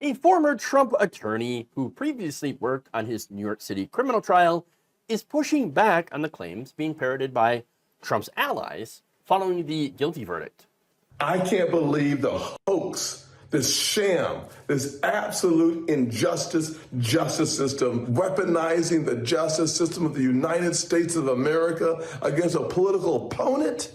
A former Trump attorney who previously worked on his New York City criminal trial is pushing back on the claims being parroted by Trump's allies following the guilty verdict. I can't believe the hoax, this sham, this absolute injustice justice system, weaponizing the justice system of the United States of America against a political opponent.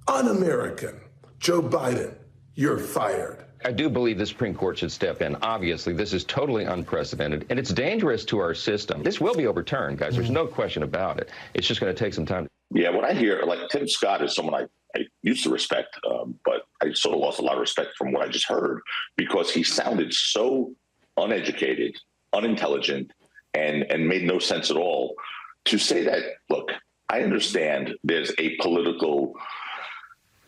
Un-American. Joe Biden, you're fired. I do believe the Supreme Court should step in. Obviously, this is totally unprecedented, and it's dangerous to our system. This will be overturned, guys. There's no question about it. It's just going to take some time. Yeah, when I hear, like, Tim Scott is someone I used to respect, but I sort of lost a lot of respect from what I just heard because he sounded so uneducated, unintelligent, and made no sense at all. To say that, look, I understand there's a political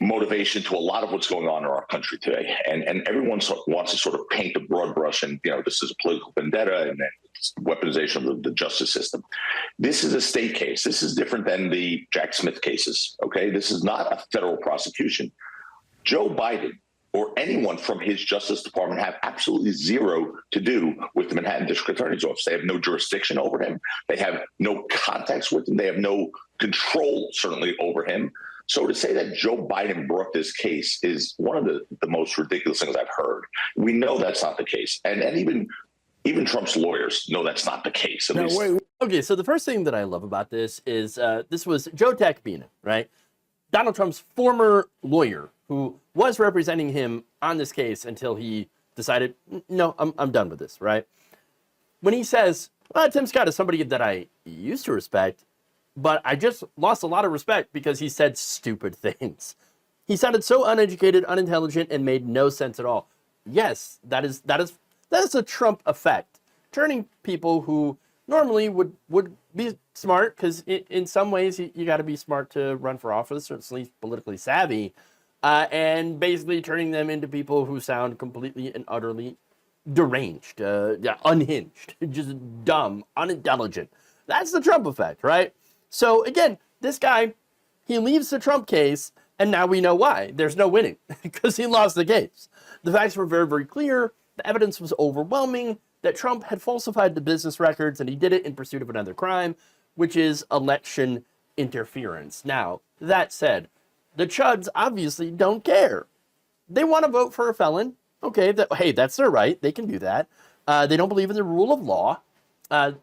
motivation to a lot of what's going on in our country today. And everyone wants to sort of paint a broad brush and, this is a political vendetta and then it's weaponization of the justice system. This is a state case. This is different than the Jack Smith cases, okay? This is not a federal prosecution. Joe Biden or anyone from his Justice Department have absolutely zero to do with the Manhattan District Attorney's Office. They have no jurisdiction over him. They have no contacts with him. They have no control, certainly, over him. So to say that Joe Biden brought this case is one of the most ridiculous things I've heard. We know that's not the case. And even Trump's lawyers know that's not the case. Okay, so the first thing that I love about this is this was Joe Tacopina, right? Donald Trump's former lawyer who was representing him on this case until he decided, no, I'm done with this, right? When he says, Tim Scott is somebody that I used to respect, but I just lost a lot of respect because he said stupid things. He sounded so uneducated, unintelligent, and made no sense at all. Yes, that is a Trump effect. Turning people who normally would be smart, because in some ways you got to be smart to run for office, certainly politically savvy, and basically turning them into people who sound completely and utterly deranged, unhinged, just dumb, unintelligent. That's the Trump effect, right? So again, this guy, he leaves the Trump case, and now we know why. There's no winning, because he lost the case. The facts were very, very clear. The evidence was overwhelming that Trump had falsified the business records, and he did it in pursuit of another crime, which is election interference. Now, that said, the Chuds obviously don't care. They want to vote for a felon. Okay, hey, that's their right. They can do that. They don't believe in the rule of law.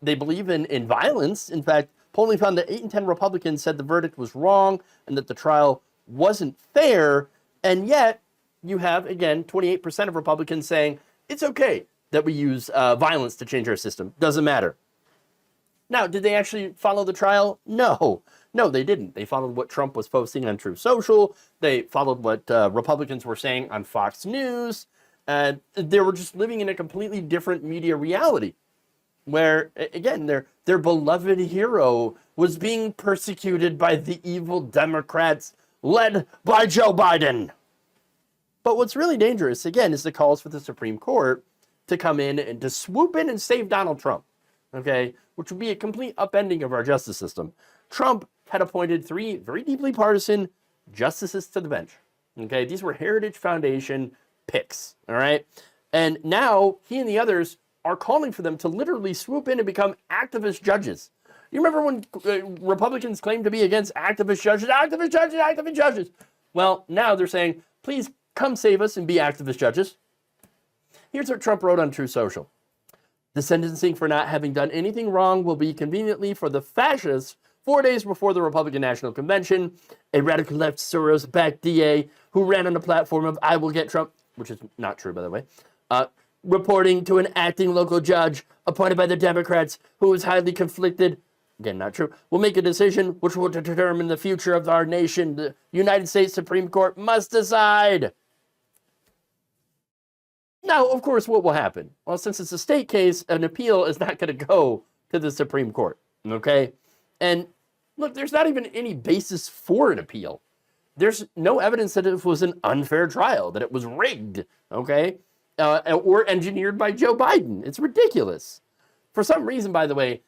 They believe in violence. In fact, polling found that 8 in 10 Republicans said the verdict was wrong and that the trial wasn't fair. And yet, you have, again, 28% of Republicans saying it's okay that we use violence to change our system. Doesn't matter. Now, did they actually follow the trial? No. No, they didn't. They followed what Trump was posting on Truth Social. They followed what Republicans were saying on Fox News. They were just living in a completely different media reality, where, again, their beloved hero was being persecuted by the evil Democrats led by Joe Biden. But what's really dangerous, again, is the calls for the Supreme Court to come in and to swoop in and save Donald Trump, okay, which would be a complete upending of our justice system. Trump had appointed 3 very deeply partisan justices to the bench, okay? These were Heritage Foundation picks, all right? And now he and the others are calling for them to literally swoop in and become activist judges. You remember when Republicans claimed to be against activist judges, activist judges, activist judges? Well, now they're saying, please come save us and be activist judges. Here's what Trump wrote on Truth Social. The sentencing for not having done anything wrong will be conveniently for the fascists 4 days before the Republican National Convention. A radical left Soros-backed DA who ran on a platform of I will get Trump, which is not true, by the way, reporting to an acting local judge appointed by the Democrats who is highly conflicted, again, not true, will make a decision which will determine the future of our nation. The United States Supreme Court must decide. Now, of course, what will happen? Well, since it's a state case, an appeal is not going to go to the Supreme Court, okay? And look, there's not even any basis for an appeal. There's no evidence that it was an unfair trial, that it was rigged, okay? Or engineered by Joe Biden. It's ridiculous. For some reason, by the way,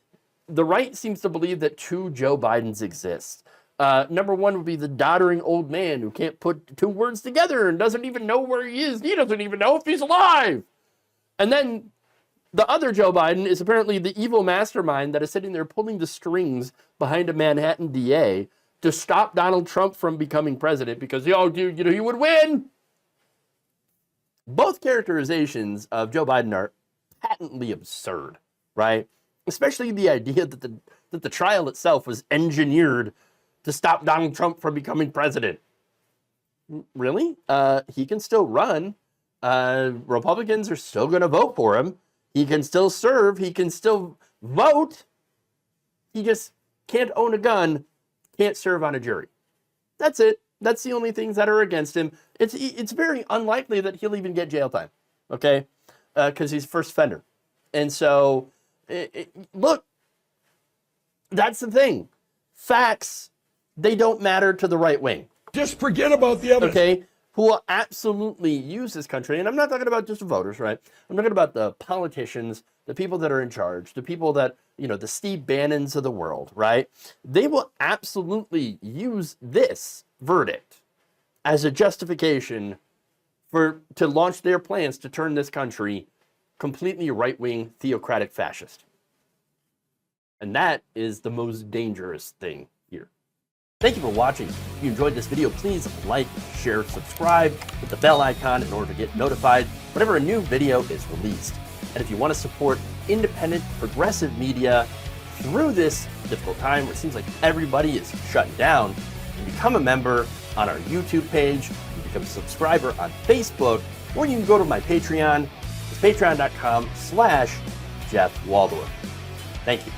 the right seems to believe that 2 Joe Bidens exist. Number one would be the doddering old man who can't put 2 words together and doesn't even know where he is. He doesn't even know if he's alive. And then the other Joe Biden is apparently the evil mastermind that is sitting there pulling the strings behind a Manhattan DA to stop Donald Trump from becoming president because, he would win. Both characterizations of Joe Biden are patently absurd, right? Especially the idea that the trial itself was engineered to stop Donald Trump from becoming president. Really? He can still run. Republicans are still going to vote for him. He can still serve. He can still vote. He just can't own a gun, can't serve on a jury. That's it. That's the only things that are against him. It's very unlikely that he'll even get jail time, okay? Because he's first offender. And so, look, that's the thing. Facts, they don't matter to the right wing. Just forget about the evidence. Okay? Who will absolutely use this country. And I'm not talking about just the voters, right? I'm talking about the politicians, the people that are in charge, the people that, the Steve Bannons of the world, right? They will absolutely use this verdict as a justification to launch their plans to turn this country completely right-wing, theocratic fascist. And that is the most dangerous thing here. Thank you for watching. If you enjoyed this video, please like, share, subscribe, hit the bell icon in order to get notified whenever a new video is released. And if you want to support independent, progressive media through this difficult time where it seems like everybody is shutting down, you can become a member on our YouTube page, you can become a subscriber on Facebook, or you can go to my Patreon. It's patreon.com/Jeff Waldorf. Thank you.